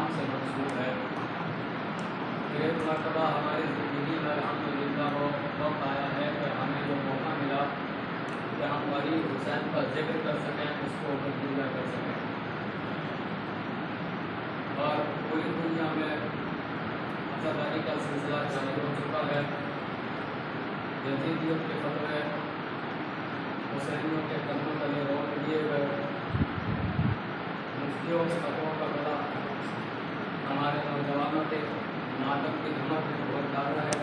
नाम से मंसूब है। एक मरतबा हमारी ज़िंदगी में अल्हम्दुलिल्लाह वो वक्त आया है कि हमें जो मौका मिला कि हम गरीब हुसैन का जिक्र कर सकें, उसको बंदिया कर सकें। और पूरी दुनिया में असरदारी का सिलसिला जारी हो चुका है। यजीदियों के फतवे हुसैनियों के कदमों तले रोक दिए गए, मुफ्तियों के फतवों का बड़ा हमारे नौजवानों के नाटक की धमक में बहुत डाला है।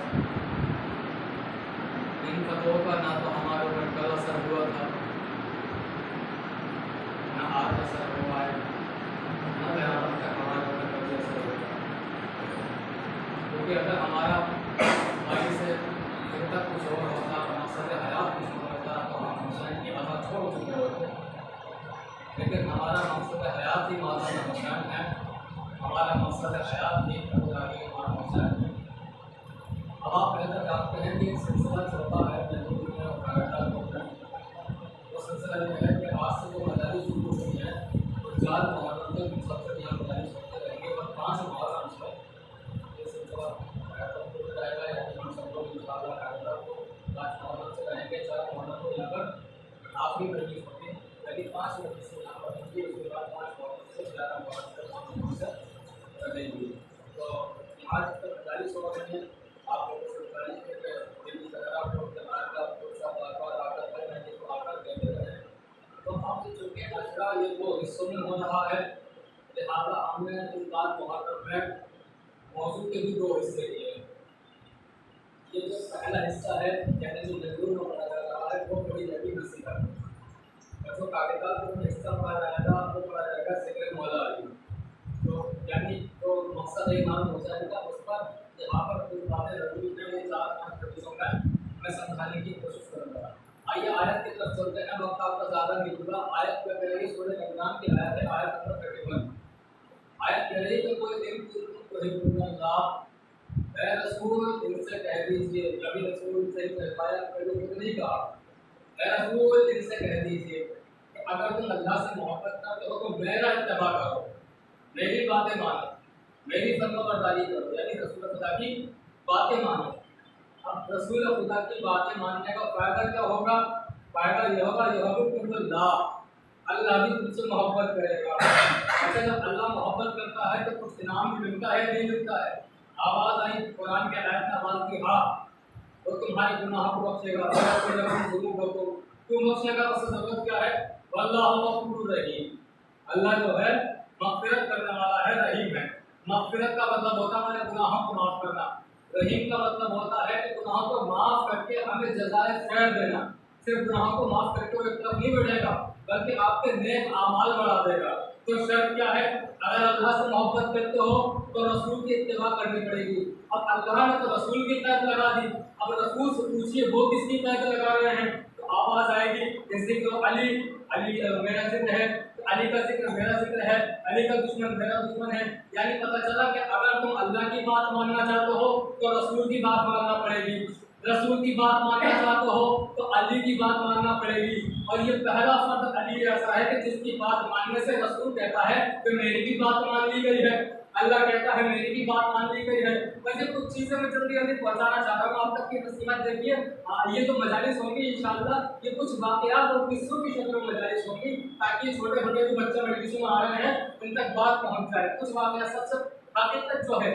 इन फतवों का ना तो हमारे ऊपर कल असर हुआ था, न आज असर हुआ है, न क़यामत तक हमारे ऊपर कभी असर होगा। क्योंकि अगर हमारा आगे से फिर तक कुछ और होता, मकसद हयात कुछ और होता, तो हम हुसैन की आज़ा छोड़ चुके होते। लेकिन हमारा मकसद हयात ही माता हुसैन है, हमारा मकसद हयात ही खुदाई इमाम हुसैन है। अब आप पहले जानते हैं कि सिलसिला चलता है जदीद में और कनाडा में। वो सिलसिला ये है कि आज से जो मदारिस शुरू हुई हैं वो 4 मुहर्रम तक सबसे यहाँ मदारिस होते रहेंगे और 5 मुहर्रम से ये सिलसिला रहेगा। यानी हम सब लोग इंशाअल्लाह कनाडा को 5 मुहर्रम से रहेंगे। 4 मुहर्रम को यहाँ पर आखिरी मजलिस होगी, यानी 5 मजलिस से यहाँ पर होगी। उसके बाद 5 मुहर्रम से 11 मुहर्रम तक रहेंगी। तो आज तक मदारिस हो रहे हैं, आप लोगों से गुजारिश है कि दिल्ली अगर आप लोग जमात का थोड़ा बार आकर कर रहे हैं तो आकर कहते रहें। तो हम चूँकि अशरा ये 2 हिस्सों में हो रहा है, लिहाजा हमने इस बात मुहर्रम में मौजू के भी 2 हिस्से किए हैं। ये जो पहला हिस्सा है यानी जो जरूर में पढ़ा जा रहा है वो बड़ी जल्दी नसीब है, और जो कागजात में हिस्सा पढ़ा जाएगा वो पढ़ा जाएगा सिक्र मौला अली। तो यानी जो मकसद है इमाम हुसैन का, उस पर यहाँ पर कुछ बातें ज़रूरी हैं। 4-5 हदीसों में मैं समझाने की कोशिश करूँगा। आइए आयत की तरफ चलते हैं, वक्त आपका ज़्यादा नहीं होगा। आयत क्या कह रही है? सूरह अनआम की आयत है, आयत नंबर 31। आयत कह रही है कि कोई दिन तुहिब्बुल्लाह, ऐ रसूल इनसे कह दीजिए। कभी रसूल से कह पाया, कभी नहीं कहा। ऐ रसूल इनसे कह दीजिए कि अगर तुम अल्लाह से मोहब्बत करते हो तो मेरा इत्तबा करो, मेरी बातें मानो, मेरी फरमाबरदारी करो, यानी रसूल खुदा की बातें मानो। अब रसूल खुदा की बातें मानने का फ़ायदा क्या होगा? फ़ायदा यह होगा युहिब्बुकुमुल्लाह, अल्लाह भी तुमसे मोहब्बत करेगा। अच्छा, जब अल्लाह मोहब्बत करता है तो कुछ इनाम भी मिलता है, नहीं मिलता है? आवाज़ आई कुरान के आयत में, आवाज़ की हाँ, वो तुम्हारे गुनाह को बख्शेगा, क्यों बख्शेगा? उससे ज़रूरत क्या है? वल्लाहु गफूरुर रहीम, अल्लाह जो है मग़फ़िरत करने वाला है, रहीम है। मग़फ़िरत का मतलब होता है हमारे गुनाहों को माफ़ करना, रहीम का मतलब होता है कि गुनाहों को माफ़ करके हमें जज़ाए खैर देना। सिर्फ गुनाहों को माफ़ करके वो एक तरफ नहीं बढ़ेगा, बल्कि आपके नेक आमाल बढ़ा देगा। तो शर्त क्या है? अगर अल्लाह से मोहब्बत करते हो तो रसूल की इत्तिबा करनी पड़ेगी। अब अल्लाह ने तो रसूल की कैद लगा दी, अब रसूल से पूछिए वो किसकी कैद लगा रहे हैं? तो आवाज़ आएगी ज़िक्र अली, अली मेरा जिक्र है, अली का जिक्र मेरा जिक्र है, अली का दुश्मन मेरा दुश्मन है। यानी पता चला कि अगर तुम अल्लाह की बात मानना चाहते हो तो रसूल की बात मानना पड़ेगी, रसूल की बात मानना चाहते हो तो अली की बात मानना पड़ेगी। और ये पहला फर्ज अली ऐसा है कि जिसकी बात मानने से रसूल कहता है कि मेरी भी बात मान ली गई है, अल्लाह कहता है मेरी भी बात मान ली गई है। वैसे कुछ चीज़ें मैं जल्दी जल्दी पहुँचाना चाह रहा हूँ आप तक की नसीहत। देखिए ये तो मजालिस होंगी इंशाअल्लाह, ये कुछ वाक़यात और किस्सों की शक्ल में मजालिस होंगी, ताकि छोटे छोटे जो बच्चे मजलिसों में आ रहे हैं उन तक बात पहुँच जाए। कुछ वाक़यात सबसे हकीकत जो है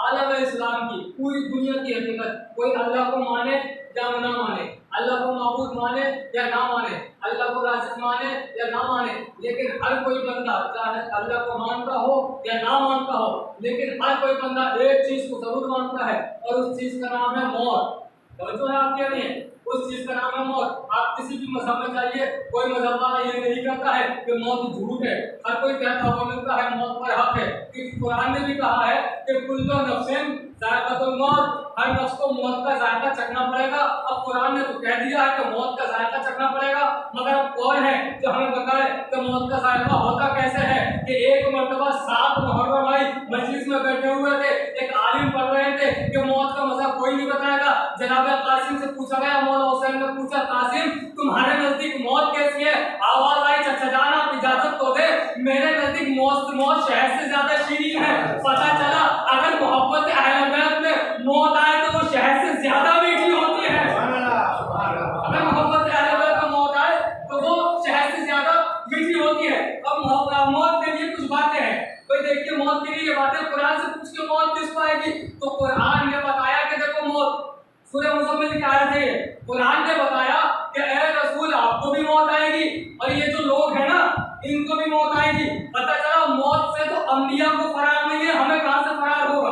आलम इस्लाम की, पूरी दुनिया की हकीकत, कोई अल्लाह को माने या ना माने, अल्लाह को माबूद माने या ना माने, अल्लाह को राज़िक माने या ना माने, लेकिन हर कोई बंदा चाहे अल्लाह को मानता हो या ना मानता हो, लेकिन हर कोई बंदा एक चीज़ को जरूर मानता है और उस चीज़ का नाम है मौत। समझो है आप कह रहे हैं? उस चीज़ का नाम है मौत। आप किसी भी मजहब में जाइए, कोई मजहब वाला ये नहीं कहता है कि मौत झूठ है, हर कोई कहता हुआ मिलता है मौत पर हक है, क्योंकि कुरान ने भी कहा है कि कुल्लु नफ्सिन ज़ाइक़तुल मौत, हर नफ्स को मौत का जायका चखना पड़ेगा। अब कुरान ने तो कह दिया है कि मौत का जायका चखना पड़ेगा, मगर अब कौन है जो हमें बताए कि मौत का जायका होता कैसे है? कि एक मरतबा 7 मुहर्रम आई, मजलिस में बैठे हुए थे, एक आलिम पढ़ रहे थे कि मौत का मज़ा कोई नहीं बताएगा। जनाब कासिम से पूछा गया, मौला हुसैन ने पूछा, कासिम तुम्हारे नजदीक मौत कैसी है? आवाज आई, चचा जान आप इजाजत तो दे मेरे नजदीक मौत शहद से ज्यादा शीरीन है। पता चला अगर मोहब्बत अहले बैत में मौत आए तो वो शहद से ज्यादा मीठी होती है। अगर मोहब्बत अहले बैत में मौत आए तो वो शहद से ज्यादा मीठी होती है। अब मौत के लिए कुछ बातें हैं। कोई देखिए मौत के लिए ये बातें कुरान से पूछ के मौत किसको आएगी, तो कुरान ने बताया कि देखो मौत सूरह मुज़म्मिल की आयत है। कुरान ने बताया कि ए रसूल आपको भी मौत आएगी और ये जो लोग हैं ना इनको भी मौत आएगी। पता चला मौत से तो अंबिया को फरार नहीं है, हमें कहां से फरार होगा?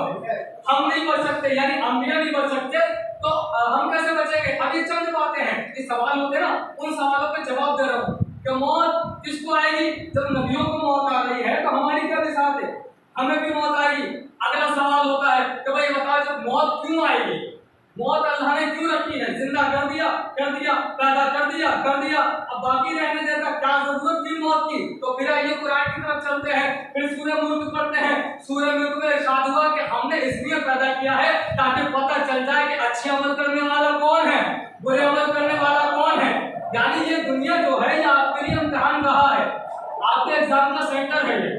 हम नहीं बच सकते, यानी अंबिया नहीं बच सकते तो हम कैसे बचेंगे? अब ये चंद बातें हैं, ये सवाल होते हैं ना, उन सवालों पे जवाब दे रहा हूँ कि मौत किसको आएगी। जब नबियों को मौत आ रही है तो हमारी क्या मिसाल है, हमें भी मौत आएगी। अगला सवाल होता है कि भाई बताओ जब मौत क्यों आएगी, मौत अल्लाह ने क्यों रखी है? जिंदा कर दिया, पैदा कर दिया, अब बाकी रहने देता, क्या जरूरत थी मौत की? तो फिर आइए कुरान की तरफ चलते हैं, फिर सूरह मुल्क पढ़ते हैं। सूरह मुल्क में इरशाद हुआ कि हमने इसलिए पैदा किया है ताकि पता चल जाए कि अच्छे अमल करने वाला कौन है, बुरे अमल करने वाला कौन है। यानी ये दुनिया जो है ये आपके लिए इम्तिहान रहा है, आपके एग्जाम का सेंटर है, ये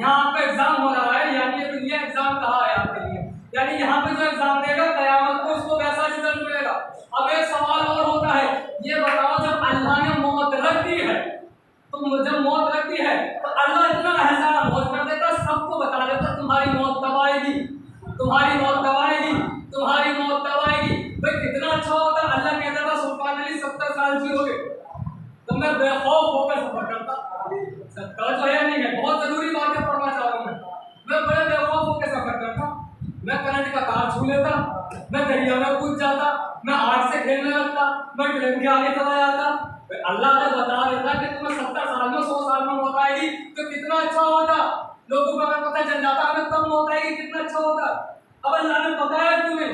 यहाँ आपका एग्जाम हो रहा है, यानी ये दुनिया एग्जाम कहा है आपके लिए। यानी यहाँ पे जो एग्जाम देगा कयामत को उसको वैसा रिजल्ट मिलेगा। अब एक सवाल और होता है, ये बताओ जब अल्लाह ने मौत रख दी है तो जब मौत रखती है तो अल्लाह इतना एहसान मौत कर देता, सबको बता देता तुम्हारी मौत कब आएगी, तुम्हारी मौत कब आएगी, तुम्हारी मौत कब आएगी। भाई कितना अच्छा होता, अल्लाह कहता था सुल्तान अली 70 साल जियोगे तो मैं बेखौफ होकर सफर करता। सत्ता जो है नहीं है, बहुत जरूरी बात है पढ़ना चाह रहा हूँ मैं बड़े बेखौफ होकर सफर करता। मैं करंट का तार छू लेता, मैं दरिया में कूद जाता, मैं आग से खेलने लगता, मैं ट्रेन के आगे चला जाता। अल्लाह ने बता देता कि तुम्हें 70 साल में 100 साल में मौत आएगी तो कितना अच्छा होता। लोगों को अगर पता चल जाता हमें कब मौत आएगी कितना अच्छा होता। अब अल्लाह ने बताया तुम्हें,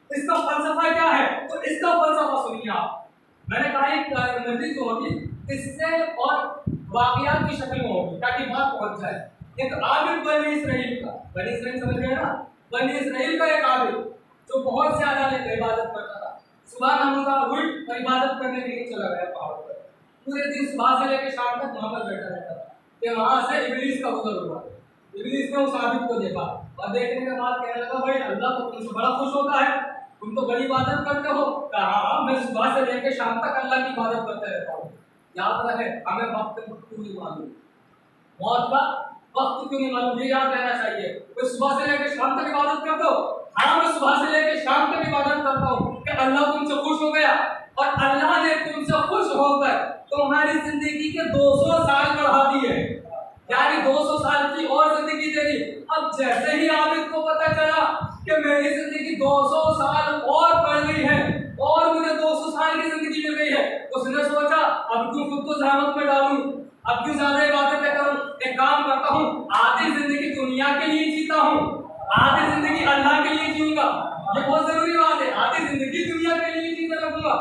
इसका फलसफा क्या है, तो इसका फलसफा सुनिए आप। मैंने कहा एक नदी जो होगी इससे और वाकयात की शक्ल में होगी ताकि बात पहुंच जाए। एक आबिद बनी इसराइल का, बनी इसराइल समझ गए ना, बनी इसराइल का एक आबिद जो बहुत ज्यादा इबादत करता था। सुबह नमाज़ उठ और इबादत करने के लिए चला गया पहाड़ पर। पूरे दिन सुबह से लेकर शाम तक वहां पर बैठा रहता था कि वहां से इब्लीस का गुजर हुआ। इब्लीस ने उस आबिद को देखा और देखने के बाद कहने लगा भाई अल्लाह तो तुमसे बड़ा खुश होता है, तुम तो बड़ी इबादत करते हो। कहा मैं सुबह से लेकर शाम तक अल्लाह की इबादत करते रहता हूँ। याद रहे हमें वक्त क्यों नहीं मालूम, मौत का वक्त क्यों नहीं मालूम, ये याद रहना चाहिए। मैं सुबह से लेकर शाम तक इबादत करता हूँ। हाँ मैं सुबह से लेकर शाम तक इबादत करता हूँ कि अल्लाह तुमसे खुश हो गया और अल्लाह ने तुमसे खुश होकर तुम्हारी जिंदगी के 200 साल बढ़ा दिए, यानी 200 साल की और जिंदगी दे दी। अब जैसे ही आबिद को पता चला कि मेरी जिंदगी 200 साल और बढ़ गई है और मुझे 200 साल की जिंदगी मिल गई है, उसने सोचा अब क्यों खुद को जहमत में डालूं, अब क्यों ज्यादा इबादतें करूं, एक काम करता हूं आधी जिंदगी दुनिया के लिए जीता हूं, आधी जिंदगी अल्लाह के लिए जीऊंगा। ये बहुत जरूरी बात है, आधी जिंदगी दुनिया के लिए जीने लगूंगा,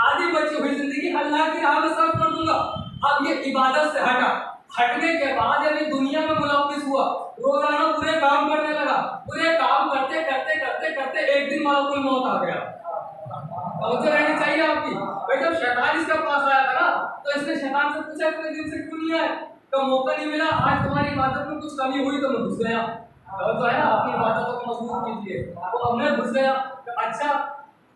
आधी बची हुई जिंदगी अल्लाह की राह में सर्व कर दूंगा। अब ये इबादत से हटने के बाद जब ये दुनिया में मुलव्विस हुआ, रोजाना बुरे काम करने लगा, बुरे काम करते करते करते करते एक दिन मलकुल मौत आ गया। तवज्जो रहनी चाहिए आपकी। भाई जब शैतान इसके पास आया था ना तो इसने शैतान से पूछा इतने दिन से क्यों नहीं आए, तो मौका नहीं मिला, आज तुम्हारी इबादत में कुछ कमी हुई तो मैं घुस गया। तो है ना अपनी इबादतों को मजबूत कीजिए, तो अब मैं घुस गया। तो अच्छा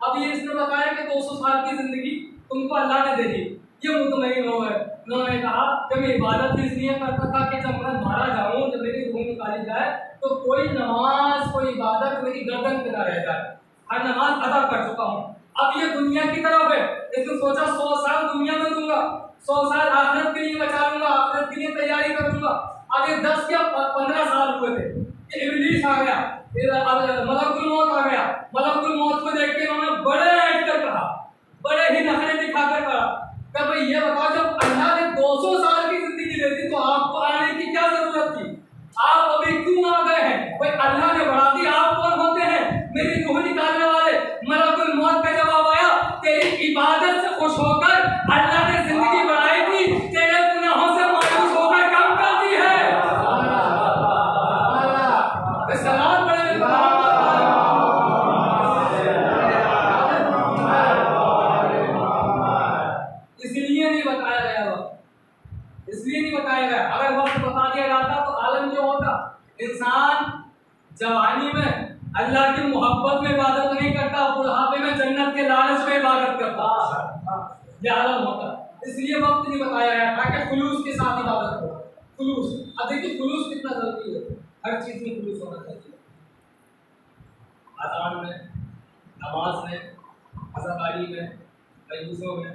अब ये इसने बताया कि 200 साल की जिंदगी तुमको अल्लाह ने दे दी, ये मुतमईन हो गए। उन्होंने कहा कि मैं इबादत इसलिए करता था कि जब मैं मारा जाऊं, जब मेरी रूह निकाली जाए तो कोई नमाज कोई इबादत मेरी गर्दन पे ना रह जाए, हर नमाज अदा कर चुका हूँ। अब ये दुनिया की तरफ है, इसने सोचा 100 साल दुनिया में दूंगा, 100 साल आखिरत के लिए बचा लूंगा, आखिरत के लिए तैयारी करूंगा। अब ये 10 या 15 साल हुए थे कि इब्लीस आ गया, मलकुल मौत आ गया। मलकुल मौत को देख के इन्होंने बड़े ऐठ कर कहा, बड़े ही नखरे दिखाकर कहा कि भाई ये बताओ जब अल्लाह ने 200 साल की जिंदगी दे दी तो आपको आने की क्या जरूरत थी, आप अभी क्यों आ गए हैं? भाई अल्लाह ने बढ़ा दी, आप कौन होते हैं मेरी रूह निकालने वाले? मलकुल मौत का जवाब आया तेरी इबादत से खुश होकर अल्लाह ने जिंदगी बढ़ाई थी, तेरे गुनाहों से मायूस होकर कम कर दी है। सलाम पढ़े इसलिए नहीं बताया गया, इसलिए नहीं बताया गया। अगर वक्त बता मोहब्बत में इबादत नहीं करता, बुढ़ापे में जन्नत के लालच में इबादत करता। ये आलम होता है। इसलिए वक्त नहीं बताया गया था कि खुलूस के साथ इबादत करो। खुलूस, अब देखिए खुलूस कितना जरूरी है। हर चीज में खुलूस होना चाहिए। अज़ान में, नमाज में, अज़ाकारी में, तय्युज़ों में,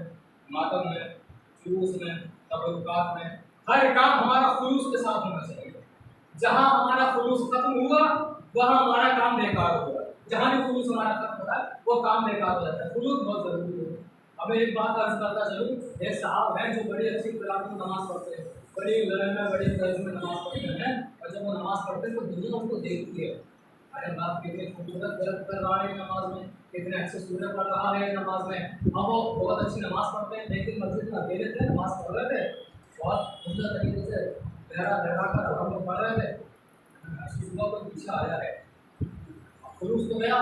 मातम में, जुलूस में, तबरुकात में, हर काम हमारा खुलूस के साथ होना चाहिए। जहाँ हमारा खुलूस खत्म हुआ वहाँ हमारा काम बेकार होगा। जहाँ भी खुलूस हमारा खत्म होता है वो काम बेकार हो जाता है। खुलूस बहुत जरूरी है। अब एक बात अर्ज करता चलूँ, एक साहब हैं जो बड़ी अच्छी किरात में नमाज पढ़ते हैं, बड़ी लड़ाई में, बड़ी तर्ज में नमाज पढ़ते हैं, और जब वो नमाज पढ़ते हैं तो दुनिया उनको देखती है, अरे बाप कितने खूबसूरत गलत कर रहा है नमाज में, कितने अच्छे सूरत पढ़ रहा है नमाज में। अब वो बहुत अच्छी नमाज पढ़ते हैं, लेकिन मस्जिद में अकेले थे, नमाज पढ़ रहे थे, बहुत सुंदर तरीके से लहरा कर हम पढ़ रहे थे, सुबह को पीछे आया है, खुलूस तो गया,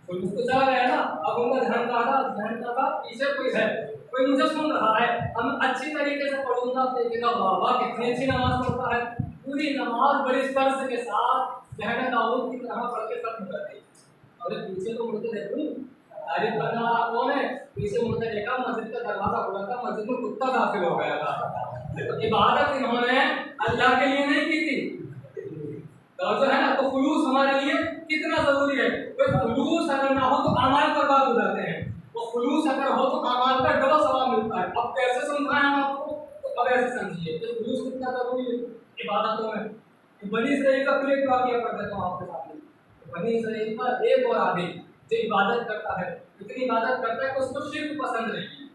खुलूस तो चला गया ना। अब उनका ध्यान का पीछे कोई है, कोई मुझे सुन रहा है, हम अच्छी तरीके से पढ़ूंगा, देखेगा वाह कितनी अच्छी नमाज पढ़ता है, पूरी नमाज बड़ी स्पर्श के साथ जहन दाऊद की तरह पढ़ के खत्म कर दी। और पीछे तो मुड़के देखूं, तारीफ करने वाला कौन है? पीछे मुड़के देखा, मस्जिद का दरवाजा खुला था, मस्जिद में कुत्ता दाखिल हो गया था। इबादत इन्होंने अल्लाह के लिए नहीं की थी, तो जो है ना, तो खुलूस हमारे लिए कितना जरूरी है। तो खुलूस अगर ना हो तो अमाल बर्बाद हो जाते हैं, तो खुलूस अगर हो तो अमाल का डबल सवाब मिलता है। अब कैसे समझाएं हम आपको, तो अब ऐसे समझिए कि खुलूस कितना जरूरी है इबादतों में। बनी इसराइल का प्लेट वाक़या कर देता हूँ आपके सामने। बनी इसराइल का एक और आदमी जो इबादत करता है, इतनी इबादत करता है कि उसको शिर्क पसंद नहीं है।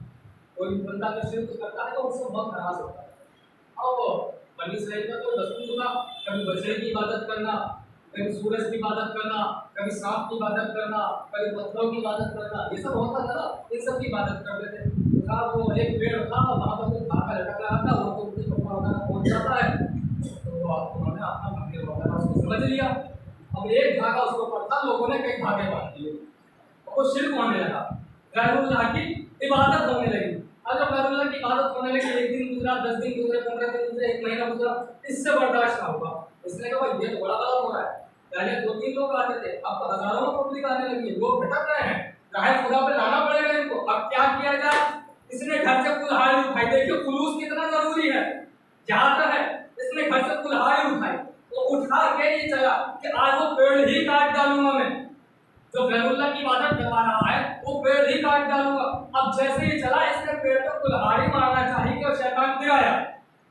कोई बंदा अगर शिर्क करता है तो उसको बहुत नाराज होता है। अब बनी इसराइल का तो रसूल था, कभी बछड़े की इबादत करना, कभी सूरज की इबादत करना, कभी सांप की इबादत करना, कभी पत्थरों की इबादत करना, ये सब होता था ना, इन सब की इबादत करते थे। वो एक पेड़ था, वहाँ पर कोई धागा लटक रहा था, वो तो उनके कपड़ा वगैरह पहुँच जाता है, उन्होंने अपना मंदिर वगैरह उसको समझ लिया। अब एक धागा उसको पड़ता, लोगों ने कई धागे बांध दिए, वो शिर्क होने लगा, गैरुल्लाह की इबादत होने लगी। अब जब गैरुल्लाह की इबादत होने लगी, एक दिन गुजरा, 10 दिन गुजरे, 15 दिन गुजरे, 1 महीना गुजरा, इससे बर्दाश्त ना हुआ। इसने कहा भाई ये तो बड़ा गलत हो रहा है। पहले 2-3 लोग आते थे, अब तो हजारों पब्लिक आने लगी है, लोग भटक रहे हैं, राह खुदा पे लाना पड़ेगा इनको। अब क्या किया जाए? इसने घर से कुल्हाड़ी उठाई। देखिए खुलूस कितना जरूरी है, जाता है, इसने घर से कुल्हाड़ी उठाई, तो उठा के ये चला कि आज वो पेड़ ही काट डालूंगा मैं, जो गैरुल्लाह की इबादत करवा रहा है वो पेड़ ही काट डालूंगा। अब जैसे ही चला, इसने पेड़ पर कुल्हाड़ी मारना चाहिए और शैतान गिराया।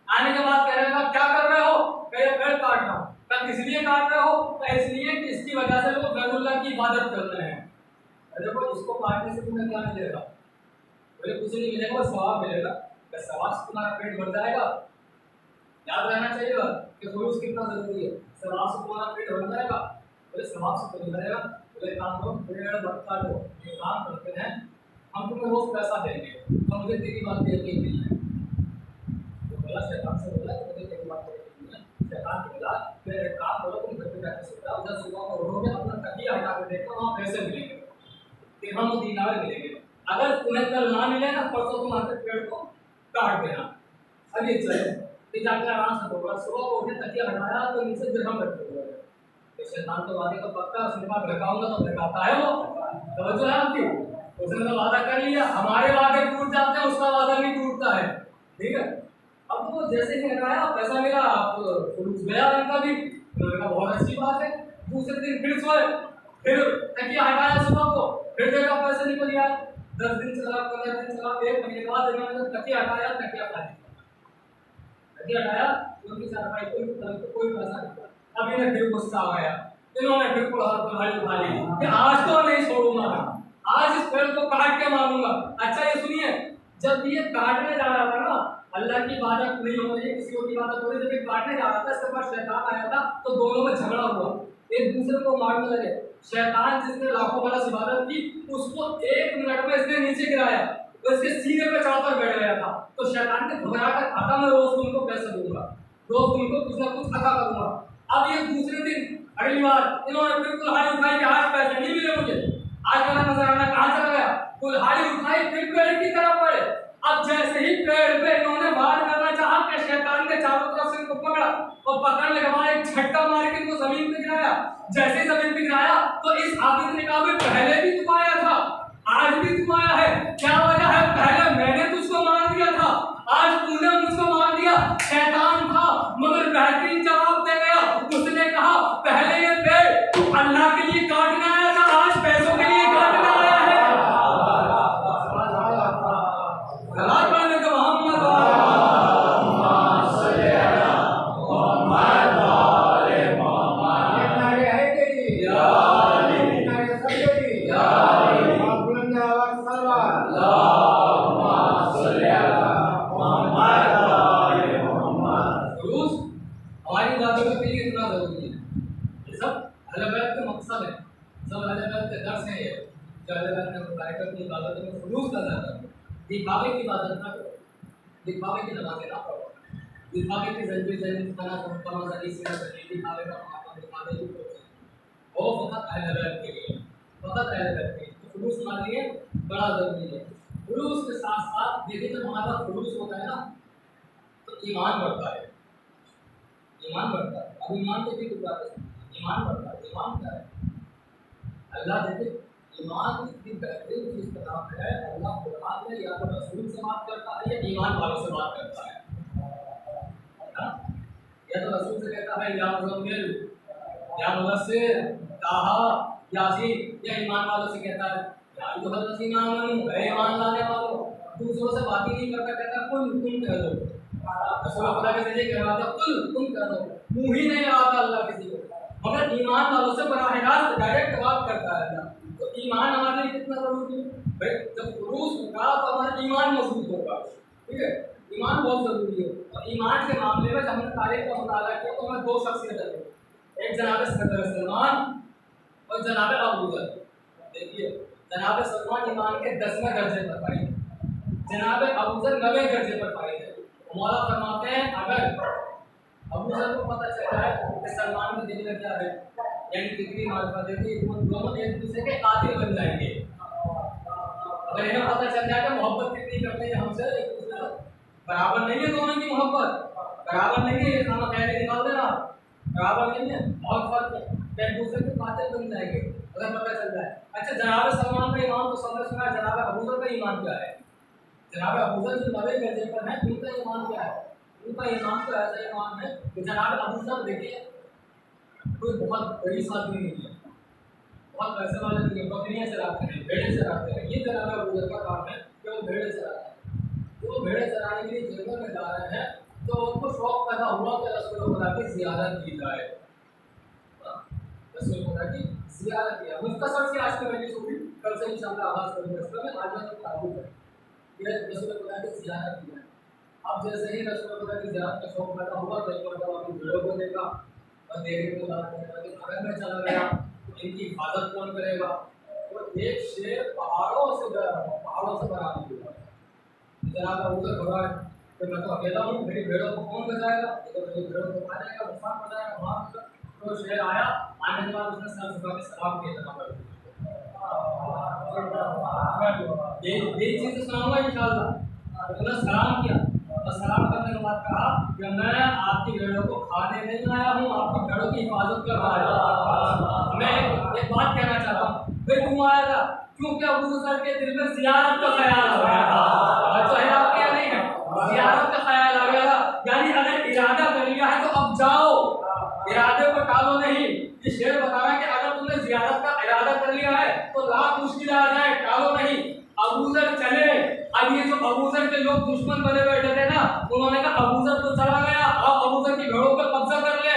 आने के बाद कह रहा क्या कर रहे हो? कह पेड़ काट रहा हूँ। क्या इसलिए काट रहे हो? तो इसलिए कि इसकी वजह से लोग गैरुल्लाह की इबादत कर रहे हैं। अरे वो इसको काटने से तुम्हें क्या मिलेगा? बोले कुछ नहीं मिलेगा, सवाब मिलेगा। क्या सवाब से तुम्हारा पेट भर जाएगा? याद रहना चाहिए कि खुलूस कितना जरूरी है। सवाब से तुम्हारा पेट भर जाएगा? बोले सवाब से तो नहीं भरेगा। बोले काम करो, पेड़ मत काटो, ये काम करते हैं, हम तुम्हें रोज पैसा देंगे, तो मुझे तेरी बात पे यकीन नहीं है। तो बोला शैतान से, बोला कि मुझे तेरी बात पे यकीन नहीं है। शैतान ने बोला फिर एक काम करो, तुम घर पे जाके सो जाओ, जब सुबह को उठोगे अपना तकिया हटा के देखो, वहाँ पैसे मिलेंगे, दिरहम और दीनार मिलेंगे। अगर तुम्हें कल ना मिले ना, परसों तुम आके पेड़ को काट देना। अब ये चले फिर जाकर आराम से होगा। सुबह को उठे, तकिया हटाया तो नीचे दिरहम रखे हुए हैं। शैतान तो वादे का पक्का, उसने कहा भड़काऊंगा तो भड़काता है वो। तवज्जो है आपकी? उसने तो वादा कर लिया, हमारे वादे टूट जाते हैं, उसका वादा नहीं टूटता है। ठीक है, अब वो जैसे ही हटाया पैसा मिला, आप खुलूस गया इनका भी। उन्होंने कहा बहुत अच्छी बात है। दूसरे दिन फिर सोए, फिर तकिया हटाया सुबह को, फिर देखा पैसे निकल गया। 10 दिन चला, 15 दिन चला, 1 महीने बाद इन्होंने तकिया हटाया, तकिया खाली, तकिया हटाया, उनकी चारपाई कोई पैसा नहीं। अब इन्हें फिर गुस्सा आ गया, इन्होंने फिर कुल्हाड़ी उठा ली कि आज तो नहीं छोड़ूंगा, आज इस पेड़ को काट के मारूंगा। अच्छा ये सुनिए, जब ये काटने जा रहा था ना, अल्लाह की इबादत नहीं हो रही, किसी और की इबादत हो रही, जब ये काटने जा रहा था, इसके पास शैतान आया था, तो दोनों में झगड़ा हुआ, एक दूसरे को मारने लगे। शैतान जिसने लाखों बरस इबादत की, उसको 1 मिनट में इसने नीचे गिराया, तो इसके सीने पे चढ़कर बैठ गया था। तो शैतान ने घबरा कर खाता, मैं रोज तुमको पैसे दूंगा, रोज तुमको कुछ ना कुछ अता करूंगा। अब ये दूसरे दिन अगली बार इन्होंने फिर कुल्हाड़ी उठाई कि आज पैसे नहीं मिले मुझे, आज मेरा नजराना कहाँ चला गया? कुल्हाड़ी उठाई, फिर पेड़ की तरफ बढ़े। अब जैसे ही पेड़ पे इन्होंने वार करना चाहा कि शैतान ने चारों तरफ से इनको पकड़ा और पकड़ने के बाद एक झटका मार के इनको जमीन पे गिराया। जैसे ही जमीन पे गिराया तो साबित ने कहा पहले भी तू आया था, आज भी तू आया है, क्या वजह है? पहले मैंने तुझको मान दिया था, आज तूने मुझको मान दिया। शैतान था मगर बेहतरीन जवाब दे गया। उसने कहा पहले ये पेड़ तू अल्लाह के लिए काटने आया था, आज पैसों के लिए काटने आया है। सलात पढ़ने का दिखावे की इबादत ना करो, दिखावे की नमाज़ें ना पढ़ो, दिखावे की ज़ंजीर खाना दिखावे का दिखावे की वो फकत अहले बैत के लिए, फकत अहले बैत के लिए खुलूस हमारे लिए बड़ा ज़रूरी है। खुलूस के साथ साथ देखिए जब हमारा खुलूस होता है ना तो ईमान बढ़ता है, ईमान बढ़ता है। अब ईमान के भी बात है, ईमान बढ़ता है। ईमान क्या है? अल्लाह देखिए ईमान इतनी बेहतरीन चीज़ का नाम है। अल्लाह कुरान में या तो रसूल से बात करता है या ईमान वालों से बात करता है ना? या तो रसूल से कहता है या मुज़म्मिल, या मुदस्सिर, ताहा, यासीन, या ईमान वालों से कहता है या अय्युहल्लज़ीना आमनू, ऐ ईमान लाने वालों। दूसरों से बात ही नहीं करता, कहता कुल तुम कह दो। रसूल खुदा के ज़रिए कहवाता कुल तुम कह दो, मुँह ही नहीं लगाता अल्लाह किसी को। मगर ईमान वालों से बराह रास्त डायरेक्ट बात करता है अल्लाह। तो ईमान हमारे लिए कितना जरूरी है भाई? जब खुलूस होगा तो हमारा ईमान मजबूत होगा, ठीक है? ईमान बहुत जरूरी है। और ईमान के मामले में जब हमने तारीख का मुताला किया तो हमें दो शख्सियतें हैं, एक जनाब सदर सलमान और जनाब अबू ज़र। देखिए जनाब सलमान ईमान के 10वें दर्जे पर पाए, जनाब अबू ज़र 9वें दर्जे पर पाए थे। मौला फरमाते हैं अगर अबू ज़र को पता चल जाए कि सलमान में दिल में क्या है, यानी कितनी मार्फत है कि दोनों एक दूसरे के कातिल बन जाएंगे। अगर इन्हें पता चल जाए कि मोहब्बत कितनी करते हैं हमसे, एक दूसरे से बराबर नहीं है, दोनों की मोहब्बत बराबर नहीं है, ये खाना पहले निकाल देना बराबर नहीं है, बहुत फर्क है, एक दूसरे के कातिल बन जाएंगे अगर पता चल जाए। अच्छा जनाब सलमान का ईमान तो सबने सुना, जनाब अबू ज़र का ईमान क्या है? जनाब अबू ज़र जो 9वें दर्जे पर है उनका ईमान क्या है? उनका ईमान तो ऐसा ईमान है कि जनाब अबू ज़र देखिए कोई बहुत बड़ी सादगी नहीं है, बहुत पैसे वाले नहीं है, बकरियाँ चराते हैं, भेड़ें चराते हैं। ये जनाब अबू ज़र का काम है कि वो भेड़ें चराते हैं। वो भेड़ें चराने के लिए जंगल में जा रहे हैं तो उनको शौक पैदा हुआ कि रसूल खुदा की ज़ियारत की जाए, रसूल खुदा की ज़ियारत किया। मुख्तसर से आज की मजलिस होगी, कल से इंशाअल्लाह आगाज़ करेंगे इसका। मैं आज मैं लागू है ये रसूल खुदा की ज़ियारत की जाए। अब जैसे ही रसूल खुदा की ज़ियारत का शौक पैदा हुआ तो एक मतलब अपनी भेड़ों को देखा और देखने के बाद अगर मैं चला गया तो इनकी हिफाजत कौन करेगा? तो एक शेर पहाड़ों से बरामद हुआ। जनाब अबू ज़र घबराए कि मैं तो अकेला हूँ, मेरी भेड़ों को कौन बचाएगा? तो मेरी भेड़ों को खा जाएगा, नुकसान पहुँचाएगा वहाँ। तो शेर आया, आने के बाद उसने सर झुका के सलाम किया जनाब अबू ज़र। यही चीज़ सुनाऊंगा इंशाअल्लाह। उन्होंने सलाम किया और सलाम करने के बाद कहा कि मैं आपकी भेड़ों को खाने नहीं आया हूँ, आपकी भेड़ों की हिफाजत कर रहा है। मैं एक बात कहना चाहता हूँ, भाई क्यों आया था? क्योंकि अबू ज़र के दिल में ज़ियारत का ख्याल आ गया था। अच्छा है आपके या नहीं है? ज़ियारत का ख्याल आ गया था, यानी अगर इरादा कर लिया है तो अब जाओ, इरादे को टालो नहीं। ये शेर बता रहा है कि अगर तुमने ज़ियारत का इरादा कर लिया है तो लाख मुश्किल आ जाए, टालो नहीं। अबू ज़र चले। अब ये जो अबू ज़र के लोग दुश्मन बने बैठे थे ना, उन्होंने कहा अबू ज़र तो चला गया, अब अबू ज़र की भेड़ों पर कब्जा कर ले,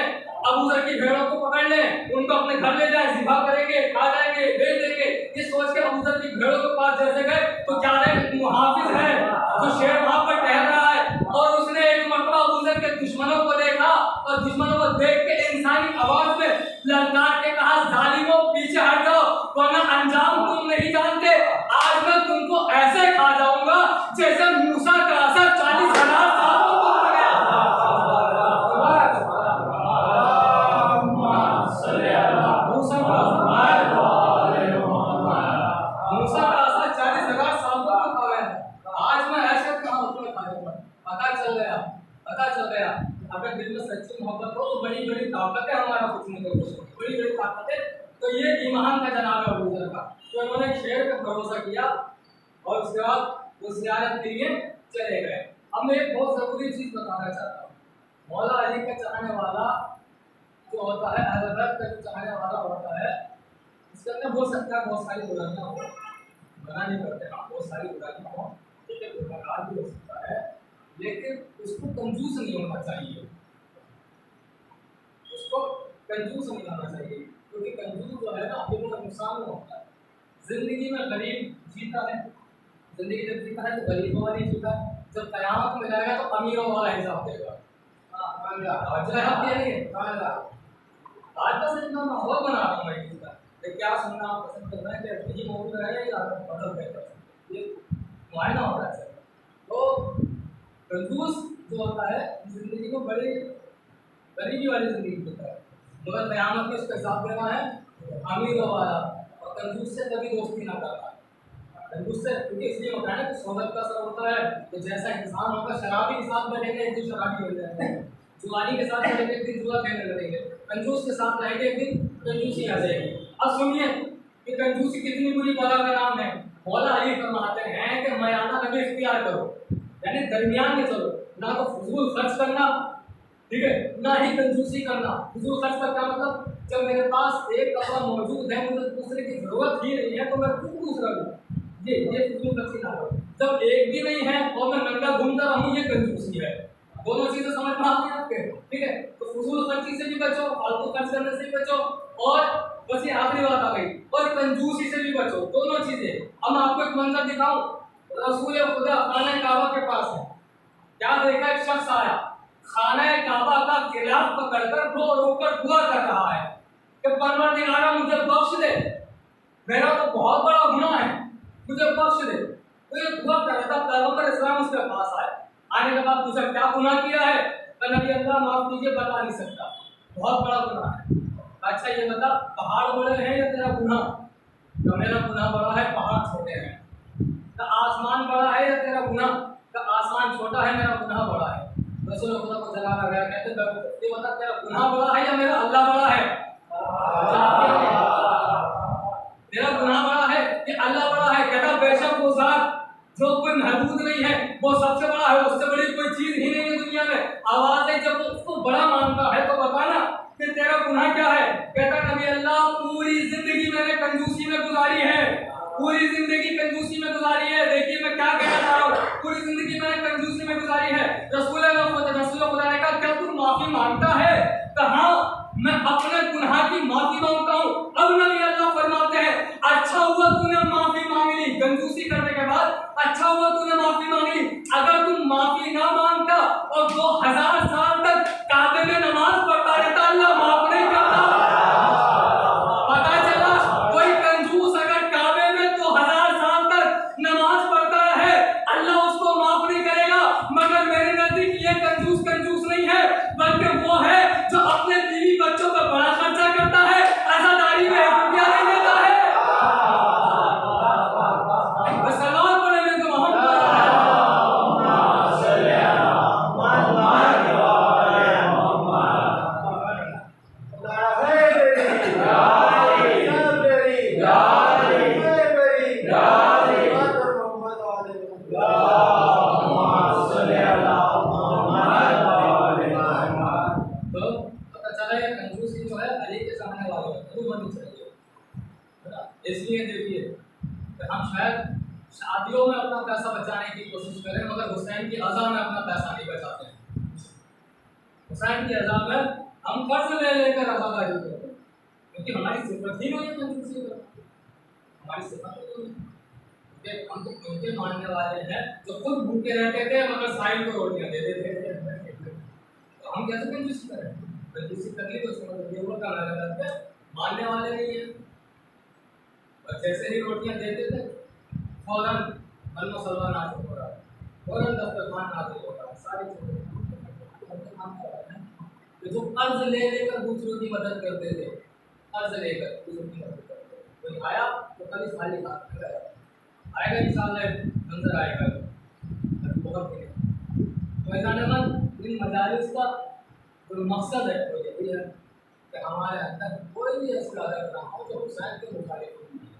अबू ज़र की भेड़ों को पकड़ ले, उनको अपने घर ले जाए, ज़िबा करेंगे, खा जाएंगे, बेच देंगे। ये सोच के अबू ज़र की भेड़ों के पास जैसे गए तो क्या मुहाफिज है जो शेर वहां पर टहल रहा है और उसने एक मरतबा अबू ज़र के दुश्मनों को देखा और दुश्मनों को देख के इंसानी आवाज में ललकार के कहा जालिमों पीछे हट जाओ वरना अंजाम तुम नहीं जानते। आज मैं तुमको ऐसे खा जाऊंगा जैसे मूसा का असर 40,000 सालों को हो गया। मूसा का असर 40,000 सालों को खा गया। आज मैं ऐसे कहाँ तुम्हें खाऊंगा? पता चल गया। अगर दिल में सच्ची मोहब्बत हो तो बड़ी बड़ी ताकतें हमारा कुछ नहीं कर सकती, बड़ी बड़ी ताकतें। तो ये ईमान का जनाब का, तो इन्होंने शेर पे भरोसा किया और उसके बाद वो ज़ियारत के लिए चले गए। अब मैं एक बहुत ज़रूरी चीज़ बताना चाहता हूँ, मौला अली का चाहने वाला जो होता है, हज़रत का जो चाहने वाला होता है, इसके अंदर हो सकता है बहुत सारी बुराइयाँ हो, मना नहीं करते हम, बहुत सारी बुराइयाँ हो, ठीक है, गुनाहगार भी हो सकता है, लेकिन उसको कंजूस नहीं होना चाहिए, उसको कंजूस नहीं होना चाहिए, क्योंकि कंजूस जो है ना वो नुकसान होता है। जिंदगी में गरीब जीता है, जिंदगी जब जीता है तो गरीबों वाली जीता है, जब कयामत में जाएगा तो अमीरों वाला हिसाब देगा। आज का सिंह माहौल बना रहा हूँ मैं इसका, क्या सुनना आप पसंद कर रहे हैं कि यही मौजूद रहेगा या बदल बेहतर, ये मुआयना हो रहा है सर। तो कंजूस जो होता है जिंदगी में बड़ी गरीबी वाली जिंदगी जीता है, मगर कयामत में उसका हिसाब देना है अमीरों वाला, और कंजूस से कभी दोस्ती ना करना। कंजूस से क्योंकि इसलिए होता है ना कि सोहबत का असर होता है, तो जैसा इंसान होगा शराबी के साथ बैठेंगे एक दिन शराबी हो जाएंगे, जुआनी के साथ रहेंगे एक दिन जुआ खेलने लगेंगे, कंजूस के साथ रहेंगे एक दिन कंजूसी आ जाएगी। अब सुनिए कि कंजूसी कितनी बुरी बला का नाम है। मौला अली फरमाते हैं कि मयाना नबी इख्तियार करो, यानी दरमियान में चलो, ना तो फजूल खर्च करना, ठीक है, ना ही कंजूसी करना। फजूल खर्च का क्या मतलब, जब मेरे पास एक कपड़ा मौजूद है, मुझे दूसरे की जरूरत ही नहीं है तो मैं क्यों दूसरा लूं, ये फजूल खर्ची ना करो। जब एक भी नहीं है और मैं नंगा घूमता रहूं, ये कंजूसी है। दोनों चीजें समझ में आती हैं आपके, ठीक है। तो फजूल खर्ची से भी बचो, फालतू खर्च करने से भी बचो, और बस ये आखिरी बात आ गई, और कंजूसी से भी बचो, दोनों चीजें। अब मैं आपको एक मंजर दिखाऊं, रसूल खुदा खाना काबा के पास है, क्या देखा, एक शख्स आया, खाना काबा का गिलाफ पकड़कर रो रो कर दुआ कर रहा है कि परवरदिगारा मुझे बख्श दे, मेरा तो बहुत बड़ा गुनाह है, मुझे बख्श दे। तो ये दुआ कर रहा था, पैगंबर इस्लाम उसके पास आए, आने के बाद पूछा क्या गुनाह किया है, तो नबी अल्लाह माफ कीजिए बता नहीं सकता, बहुत बड़ा गुनाह है। अच्छा ये बता, पहाड़ बड़े हैं या तेरा गुनाह, तो मेरा गुनाह बड़ा है, पहाड़ छोटे हैं। तो आसमान बड़ा है या तेरा गुनाह, तो आसमान छोटा है, मेरा गुनाह बड़ा है। रसूल खुदा को जलाना गया, कहते ये बता तेरा गुनाह बड़ा है या मेरा अल्लाह बड़ा है, तेरा गुनाह बड़ा है कि अल्लाह बड़ा है। कहता बेशक वो ज़ात जो कोई महदूद नहीं है, वो सबसे बड़ा है, उससे बड़ी कोई चीज ही नहीं है दुनिया में। आवाज है, जब उसको बड़ा मानता है तो बताना कि तेरा गुनाह क्या है। कहता नबी अल्लाह पूरी जिंदगी मैंने कंजूसी में गुजारी है, पूरी जिंदगी कंजूसी में गुजारी है। देखिए मैं क्या कहना चाह रहा हूँ, पूरी जिंदगी मैंने कंजूसी में गुजारी है। रसूल खुदा ने कहा क्या तू माफी मांगता है, कहा मैं अपने गुनाह की माफी मांगता हूँ। अब नबी अल्लाह फरमाते हैं अच्छा हुआ तूने माफी मांग ली, कंजूसी करने के बाद अच्छा हुआ तूने माफी मांग ली। अगर तुम माफी ना मांगता और 2000 साल तक काबे में नमाज पढ़ता रहता, अल्लाह माफ नहीं करता। पता चला कोई कंजूस अगर काबे में 2000 साल तक नमाज पढ़ता है, अल्लाह उसको माफ नहीं करेगा। मगर मेरे नजदीक ये कंजूस नहीं है, बल्कि वो है जो अपने बीवी बच्चों पर बड़ा खर्चा करता है, आजादारी में रुपया नहीं देता है। इसलिए देखिए हम शायद शादियों में अपना पैसा बचाने की कोशिश करें, मगर हुसैन की अज़ा में अपना पैसा नहीं बचाते हैं। हुसैन की अज़ा में हम कर्ज ले लेकर अज़ादारी करते हैं, क्योंकि हमारी सिफत ही नहीं है कंजूसी करना, हमारी सिफत ही नहीं है। हम तो उनके मानने वाले हैं जो खुद भूखे रहते थे मगर साहिब को रोटियां दे देते थे, तो हम कैसे कंजूसी करें? कंजूसी कर ली तो उसका मतलब ये हुआ कि मानने वाले नहीं है। और जैसे ही रोटियां देते थे फौरन मुसलमान नाजिल हो रहा है, फौरन दस्तरखान नाजिल हो रहा है, सारी चीजें। तो जो कर्ज ले लेकर दूसरों की मदद करते थे, कर्ज लेकर दूसरों की मदद करते थे, कोई आया तो कभी खाली हाथ में आएगा, इंशाअल्लाह मंजर आएगा बहुत ही। तो इन मजालिस का जो मकसद है वो यही है कि हमारे अंदर कोई भी ऐसी आदत ना हो जो हुसैन के मुखालिफ होती है।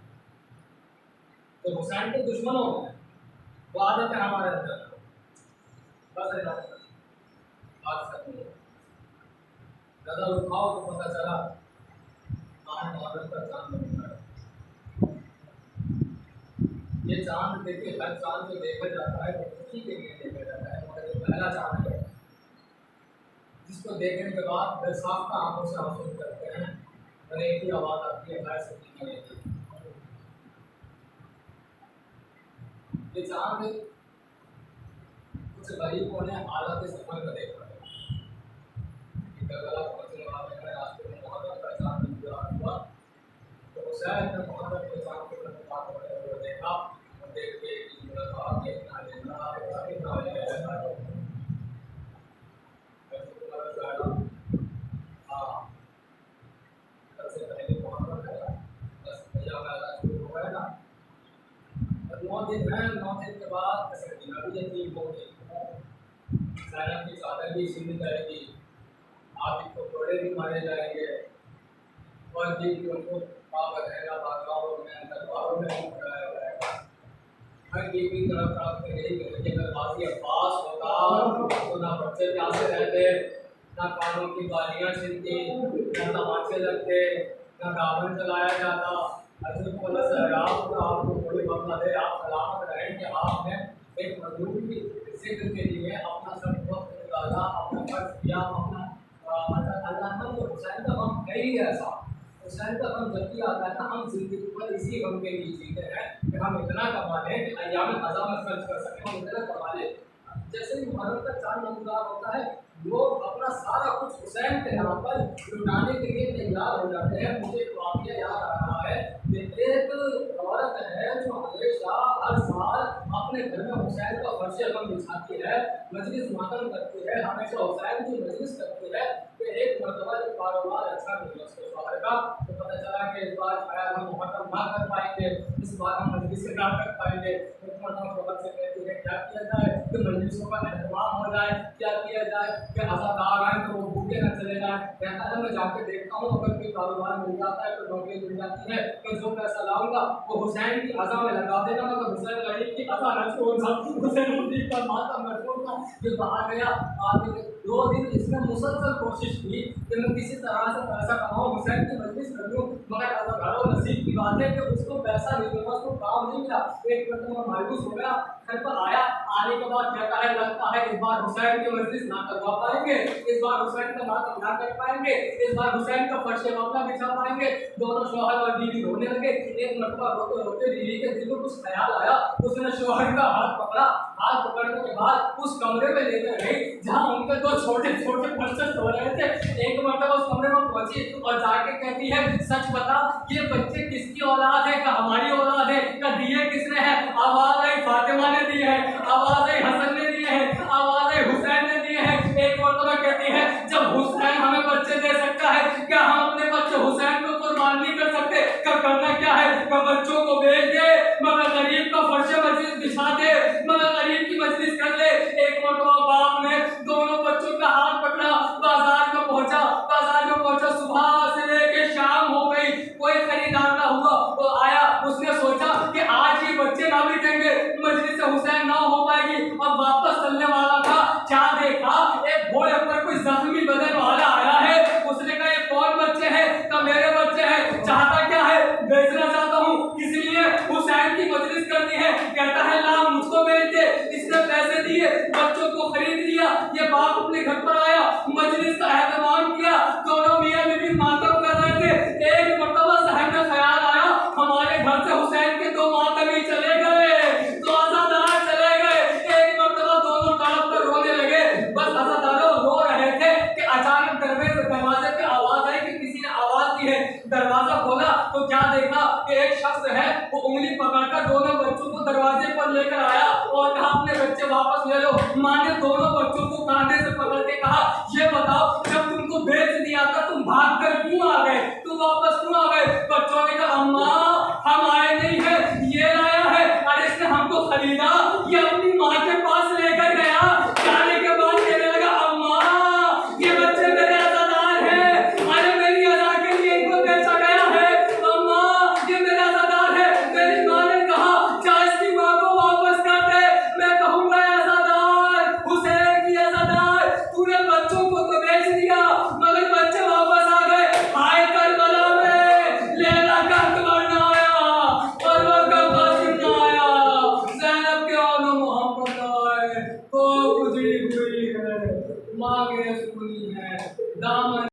तो हुसैन के दुश्मनों में वो आदत है हमारे अंदर, बस है बात खत्म हो। नजर उठाओ तो पता चला मान मोहब्बत का चांद बनता है। ये चांद देखिए, हर चांद जो देखा जाता है वो खुशी के लिए देखा जाता है, मगर जो पहला चांद है जिसको देखने के बाद बेसाख्ता आंखों से आंसू करते हैं और एक ही आवाज आती है, गाय सब्जी करने की। ये चांद कुछ गरीबों ने हालत सफर का देखा है कि करबला पहुंचने वाले रास्ते में मोहब्बत का चांद हुआ, तो हुसैन ने मोहब्बत के चांद के तरफ बात करते हुए देखा और देख के मुलाकात के सबसे पहले मोहब्बत है, बस भैया वाला शुरू हो गया ना। 9 दिन है, 9 दिन के बाद सकीना भी यतीम हो गई, ज़ैनब की चादर भी छीनी जाएगी, आबिद को घोड़े भी मारे जाएंगे और भी उनको बागाओं में दरबारों में पकड़ाया जाएगा। हर चीज की तरफ तरफ से यही कि अगर गाजी अब्बास होता तो ना बच्चे प्यासे रहते, ना कानों की बालियाँ छिलती, ना तमाचे लगते, ना गावन चलाया जाता। आपको बड़ी मौका दे, आप सलामत रहें कि आपने एक मजदूर की जिक्र के लिए अपना सब वक्त निकाला, अपना खर्च किया, अपना अल्लाह तो हुसैन का हम है ही ऐसा। हुसैन का हम जब भी आता है ना, हम जिंदगी पर इसी गम के लिए जीते हैं कि हम इतना कमा लें कि अय्याम क़ज़ा में खर्च कर सकें, हम इतना कमा लें। जैसे ही मुहर्रम का चांद नमूदार होता है, लोग अपना सारा कुछ हुसैन के नाम पर लुटाने के लिए तैयार हो जाते हैं। मुझे एक वाक़या याद आ रहा है कि एक औरत है जो हमेशा हर साल अपने घर में हुसैन का फर्श गम बिछाती है, मजलिस मातम करती है, हमेशा हुसैन की मजलिस करती है। कि एक मरतबा जब कारोबार अच्छा मिला उसके शौहर का, तो पता चला कि इस बार शायद हम मुहर्रम ना कर पाएंगे, इस बार हम मजलिस से ना कर पाएंगे। एक मरतबा शौहर से कहती है क्या किया जाए कि मजलिसों का एहतमाम हो जाए, क्या किया जाए कि अज़ादार आए तो वो भूखे न चले जाए। कहता है मैं जाके देखता हूँ, अगर कोई कारोबार मिल जाता है, कोई नौकरी मिल जाती है, तो जो पैसा लाऊंगा वो हुसैन की अज़ा में लगा देगा, मगर हुसैन गरीब की अज़ा न छोड़ना, हुसैन गरीब का माता न छोड़ना। जो बाहर गया, आगे 2 दिन इसने मुसलसल कोशिश की कि मैं किसी तरह से पैसा कमाऊँ, हुसैन की मजलिस कर लूँ, मगर अल्लाह नसीब की बात है कि उसको पैसा नहीं मिला, उसको काम नहीं मिला। एक मरतबा मायूस हो गया, घर पर आया, आने के बाद कहता है लगता है इस बार हुसैन की मजलिस ना करवा पाएंगे, इस बार हुसैन का मातम ना कर पाएंगे, इस बार हुसैन का फर्श मामला बिछा पाएंगे। दोनों शौहर और बीवी रोने लगे। एक मरतबा रोते रोते बीवी के दिल में कुछ ख्याल आया, उसने शौहर का हाथ पकड़ा, हाथ पकड़ने के बाद उस कमरे में लेकर गई जहाँ उनके 2 छोटे छोटे बच्चे सो रहे थे। एक मरतबा उस कमरे में पहुंची और जाके कहती है सच बता ये बच्चे किसकी औलाद है, का हमारी औलाद है, का दिए किसने है? आवाज आई फातिमा ने दी है, आवाज आई हसन ने दिए है, आवाज आई हुसैन ने दिए है। एक मरतबा कहती है जब हुसैन हमें बच्चे दे सकता है, क्या हम अपने बच्चे हुसैन को कुर्बान नहीं कर सकते? कब करना क्या है, कब बच्चों को बेच दे, मगर गरीब का फर्श मजलिस बिछा दे, मगर गरीब की मजलिस कर ले। एक मरतबा बाप ने दोनों बच्चों का हाथ पकड़ा, बाजार में पहुंचा, सुबह से लेके शाम हो गई, कोई खरीदार ना हुआ। तो आया, उसने सोचा कि आज ये बच्चे ना बिकेंगे, मजलिस हुसैन ना हो पाएगी, अब वापस चलने वाला था। क्या देखा, एक घोड़े पर कोई जख्मी बदन वाला आया है। उसने कहा ये कौन बच्चे हैं? का मेरे बच्चे हैं। चाहता क्या है? बेचना चाहता हूँ, इसलिए हुसैन की मजलिस करनी है। कहता है ला मुझको बेच दे। इसने पैसे दिए, बच्चों को खरीद लिया। ये बाप अपने घर पर आया, मजलिस का एहतमाम किया, दोनों मियां बीवी मातम कर रहे थे। एक मरतबा जहन में ख्याल आया हमारे घर से हुसैन के 2 मातमी चले गए, 2 अज़ादार चले गए। एक मरतबा दोनों तड़प कर रोने लगे। बस अज़ादारों रो रहे थे कि अचानक दरवाजे पे आवाज आई कि किसी ने आवाज दी है। दरवाजा खोला तो क्या देखा कि एक शख्स है, वो उंगली पकड़कर दोनों बच्चों को दरवाजे पर लेकर आया और कहा अपने बच्चे वापस ले लो। मां ने दोनों बच्चों को कांधे से पकड़ के कहा ये बताओ जब तुमको बेच दिया था तुम भाग कर क्यों आ गए, तुम वापस क्यों आ गए? बच्चों ने कहा अम्मा हम आए